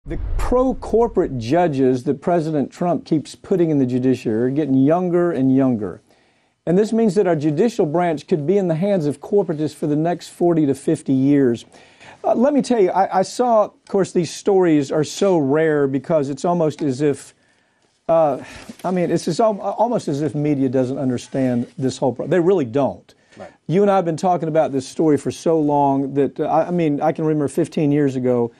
The pro-corporate judges that President Trump keeps putting in the judiciary are getting younger and younger. And this means that our judicial branch could be in the hands of corporatists for the next 40 to 50 years. Let me tell you, I saw, of course, these stories are so rare because it's almost as if, it's just almost as if media doesn't understand this whole problem. They really don't. Right. You and I have been talking about this story for so long that, I can remember 15 years ago,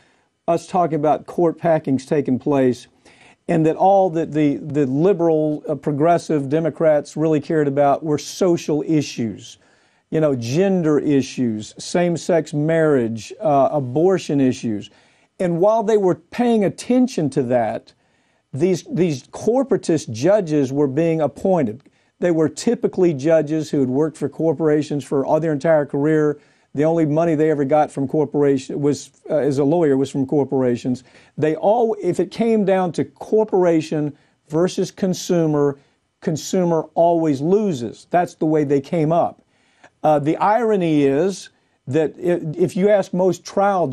us talking about court packings taking place, and that all that the liberal, progressive Democrats really cared about were social issues, gender issues, same-sex marriage, abortion issues. And while they were paying attention to that, these corporatist judges were being appointed. They were typically judges who had worked for corporations for all their entire career. The only money they ever got from corporation was, as a lawyer, was from corporations. If it came down to corporation versus consumer, consumer always loses. That's the way they came up. The irony is that if you ask most trial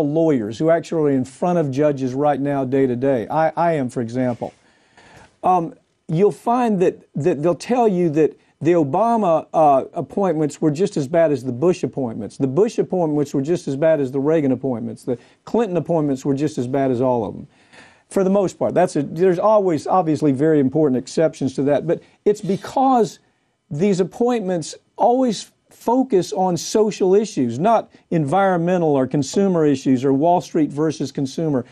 lawyers who actually are in front of judges right now, day to day, I am, for example, you'll find that they'll tell you that the Obama appointments were just as bad as the Bush appointments. The Bush appointments were just as bad as the Reagan appointments. The Clinton appointments were just as bad as all of them, for the most part. There's always obviously very important exceptions to that, but it's because these appointments always focus on social issues, not environmental or consumer issues or Wall Street versus consumer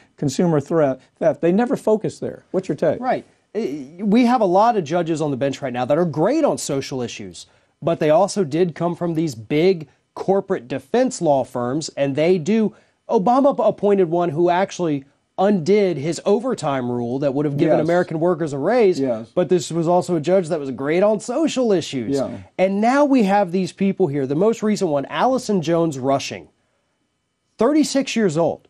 theft. They never focus there. What's your take? Right. We have a lot of judges on the bench right now that are great on social issues, but they also did come from these big corporate defense law firms, and Obama appointed one who actually undid his overtime rule that would have given American workers a raise, but this was also a judge that was great on social issues. Yeah. And now we have these people here. The most recent one, Allison Jones Rushing, 36 years old.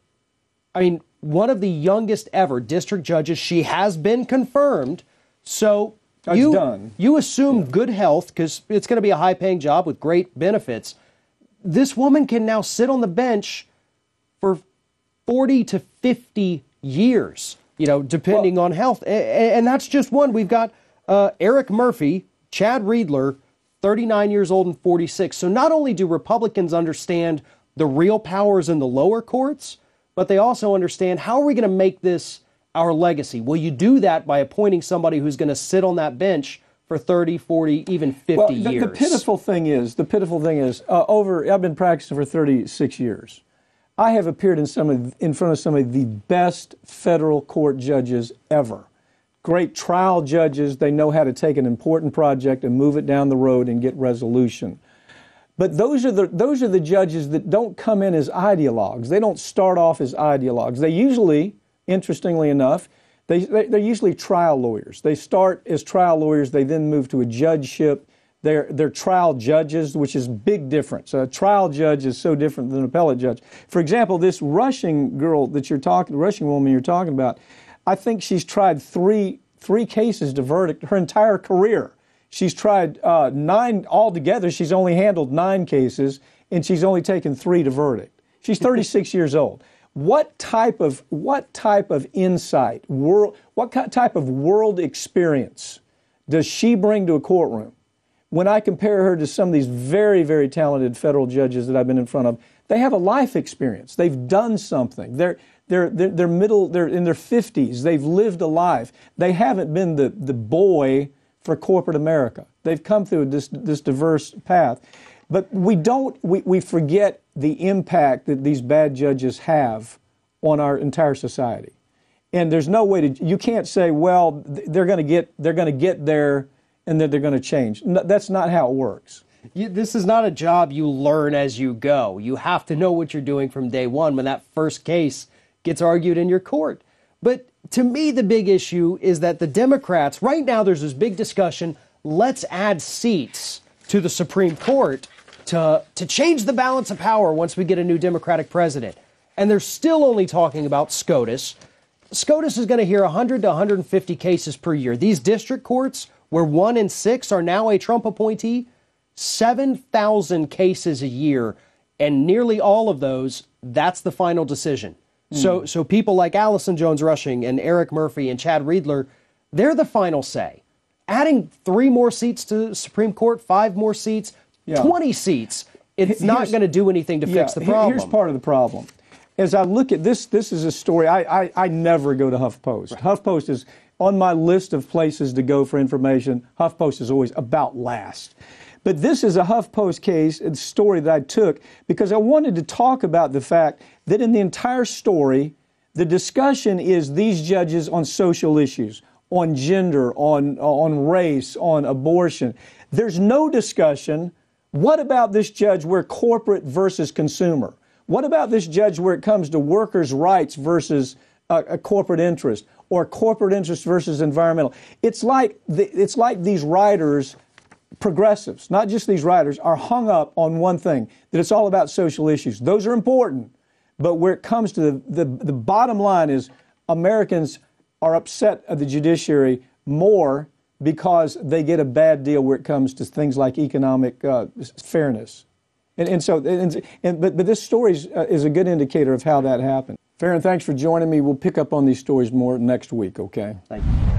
One of the youngest ever district judges. She has been confirmed. So you assume good health because it's going to be a high-paying job with great benefits. This woman can now sit on the bench for 40 to 50 years, depending on health. And that's just one. We've got Eric Murphy, Chad Riedler, 39 years old and 46. So not only do Republicans understand the real powers in the lower courts, but they also understand, how are we going to make this our legacy? Well, you do that by appointing somebody who's going to sit on that bench for 30, 40, even 50 years. The pitiful thing is, I've been practicing for 36 years. I have appeared in front of some of the best federal court judges ever. Great trial judges. They know how to take an important project and move it down the road and get resolution. But those are the judges that don't come in as ideologues. They don't start off as ideologues. They usually, interestingly enough, they're usually trial lawyers. They start as trial lawyers. They then move to a judgeship. They're trial judges, which is a big difference. A trial judge is so different than an appellate judge. For example, this Rushing woman you're talking about, I think she's tried three cases to verdict her entire career. She's tried 9 altogether. She's only handled 9 cases, and she's only taken 3 to verdict. She's 36 years old. What type of insight, what type of world experience does she bring to a courtroom? When I compare her to some of these very, very talented federal judges that I've been in front of, they have a life experience. They've done something. They're in their 50s. They've lived a life. They haven't been the boy for corporate America. They've come through this diverse path. But we forget the impact that these bad judges have on our entire society. And there's no way you can't say, well, they're going to get there and then they're going to change. No, that's not how it works. This is not a job you learn as you go. You have to know what you're doing from day one when that first case gets argued in your court. But to me, the big issue is that the Democrats, right now there's this big discussion, let's add seats to the Supreme Court to change the balance of power once we get a new Democratic president. And they're still only talking about SCOTUS. SCOTUS is going to hear 100 to 150 cases per year. These district courts, where 1 in 6 are now a Trump appointee, 7,000 cases a year, and nearly all of those, that's the final decision. So people like Allison Jones Rushing and Eric Murphy and Chad Riedler, they're the final say. Adding 3 more seats to the Supreme Court, 5 more seats, 20 seats, it's not going to do anything to fix the problem. Here's part of the problem. As I look at this, this is a story. I never go to HuffPost. Right. HuffPost is on my list of places to go for information. HuffPost is always about last. But this is a HuffPost case, a story that I took because I wanted to talk about the fact that in the entire story, the discussion is these judges on social issues, on gender, on race, on abortion. There's no discussion. What about this judge where corporate versus consumer? What about this judge where it comes to workers' rights versus a corporate interest, or corporate interest versus environmental? It's like these writers, progressives, not just these writers, are hung up on one thing, that it's all about social issues. Those are important, but where it comes to the bottom line is Americans are upset at the judiciary more because they get a bad deal where it comes to things like economic fairness. But this story is a good indicator of how that happened. Farron, thanks for joining me. We'll pick up on these stories more next week, okay? Thank you.